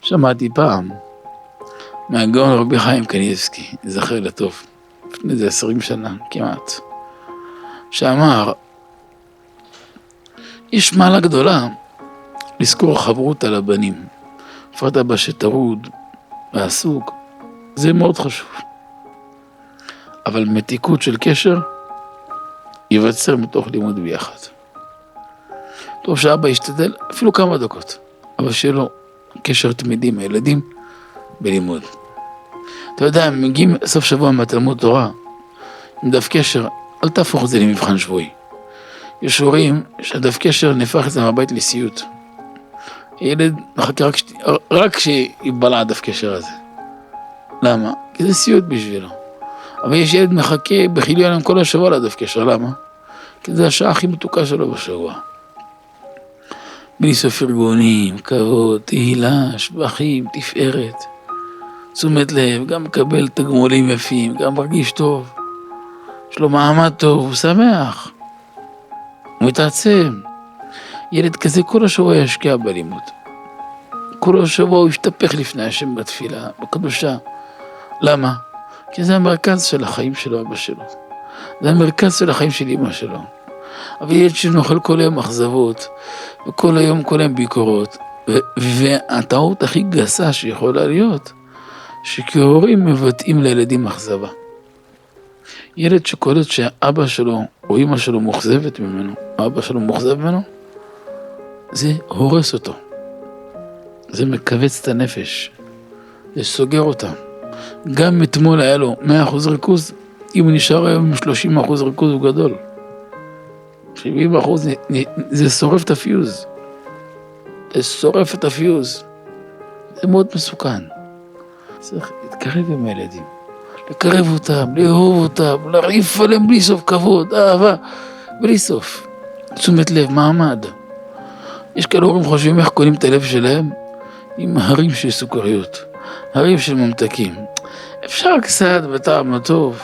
שמעתי פעם מהגאון רבי חיים קניבסקי, זכר לטוב, לפני זה 20 שנה כמעט, שאמר, יש מעלה גדולה לזכור חברות על הבנים, בפרט אבא שטרוד ועסוק, זה מאוד חשוב. אבל מתיקות של קשר ייווצר מתוך לימוד ביחד. טוב שאבא ישתדל אפילו כמה דקות, אבל שיהיה לו קשר תמידי עם הילדים בלימוד. אתה יודע, הם מגיעים סוף שבוע מהתלמוד תורה, עם דף קשר, אל תהפוך את זה למבחן שבועי. יש הורים שהדף קשר נהפך את זה מהבית לסיוט. ילד מחכה רק כשיבלע הדף קשר הזה. למה? כי זה סיוט בשבילו. אבל יש ילד מחכה בחיליון עם כל השבוע לדף קשר, למה? כי זה השעה הכי מתוקה שלו בשבוע. בלי סוף ארגונים, כבוד, תהילה, שבחים, תפארת, תשומת לב, גם מקבל תגמולים יפים, גם מרגיש טוב, יש לו מעמד טוב, הוא שמח, הוא מתעצם. ילד כזה כל השבוע ישקיע בלימוד. כל השבוע הוא ישתפך לפני השם בתפילה, בקדושה. למה? כי זה המרכז של החיים של אבא שלו. זה המרכז של החיים של אמא שלו. אבל ילד שנאכל כל היום אכזבות, וכל היום ביקורות, והטעות הכי גסה שיכולה להיות, שכהורים מבטאים לילדים אכזבה. ילד שקולט שאבא שלו או אמא שלו מוחזבת ממנו, אבא שלו מוחזב ממנו, זה הורס אותו. זה מקבץ את הנפש, זה סוגר אותה. גם אתמול היה לו 100% ריכוז, אם הוא נשאר היום עם 30% ריכוז הוא גדול. 70% זה שורף את הפיוז. זה שורף את הפיוז. זה מאוד מסוכן. צריך להתקרב עם הילדים. לקרב אותם, לאהוב אותם, להרעיף עליהם בלי סוף כבוד, אהבה, בלי סוף. תשומת לב, מעמד. יש כאלה הורים חושבים איך קונים את הלב שלהם עם הרים של סוכריות, הרים של ממתקים. אפשר קצת בטעם הטוב,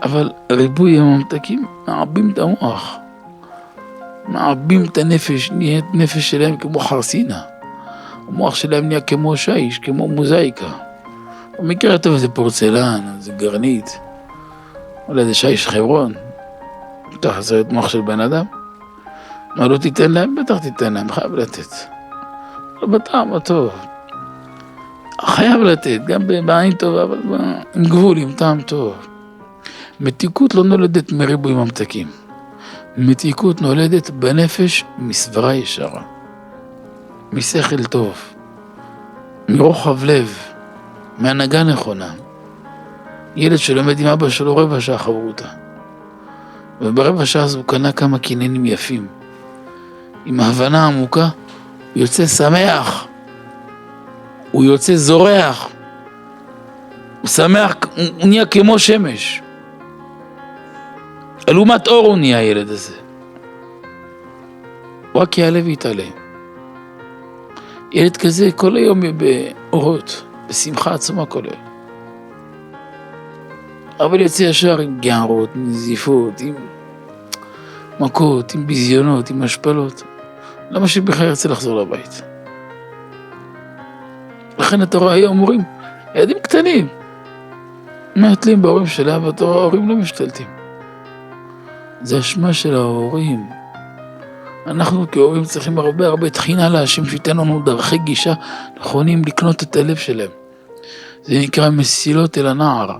אבל ריבוי הממתקים מעבים את המוח, מעבים את הנפש, נהיית נפש שלהם כמו חרסינה. המוח שלהם נהיה כמו שיש, כמו מוזאיקה. במקרה הטוב זה פורצלן, זה גרנית, אולי זה שיש חברון. בטח זה מוח של בן אדם. מה לא תיתן להם? בטח תיתן להם, חייב לתת. לא בטעם הטוב. חייב לתת, גם בעין טובה, אבל עם גבול, עם טעם טוב. מתיקות לא נולדת מריבוי ממתקים. מתיקות נולדת בנפש מסברה ישרה. משכל טוב. מרוחב לב. מהנהגה נכונה. ילד שלומד עם אבא שלו רבע שעה חברותה. וברבע שעה הוא קנה כמה קיננים יפים. עם ההבנה עמוקה, הוא יוצא שמח. הוא יוצא זורח. הוא שמח, הוא נהיה כמו שמש. אלומת אור הוא נהיה הילד הזה. הוא רק יעלה ויתעלה. ילד כזה כל היום יהיה באורות, בשמחה עצומה כל היום. אבל יוצא ישר עם גערות, עם נזיפות, עם מכות, עם ביזיונות, עם השפלות. למה שבכלל ירצה לחזור לבית? לכן התורה היום אומרים, ילדים קטנים, מעטלים בהורים שלהם, והתורה ההורים לא משתלטים. זה אשמה של ההורים. אנחנו כהורים צריכים הרבה תחינה להשם שייתן לנו דרכי גישה נכונים לקנות את הלב שלהם. זה נקרא מסילות אל הנער.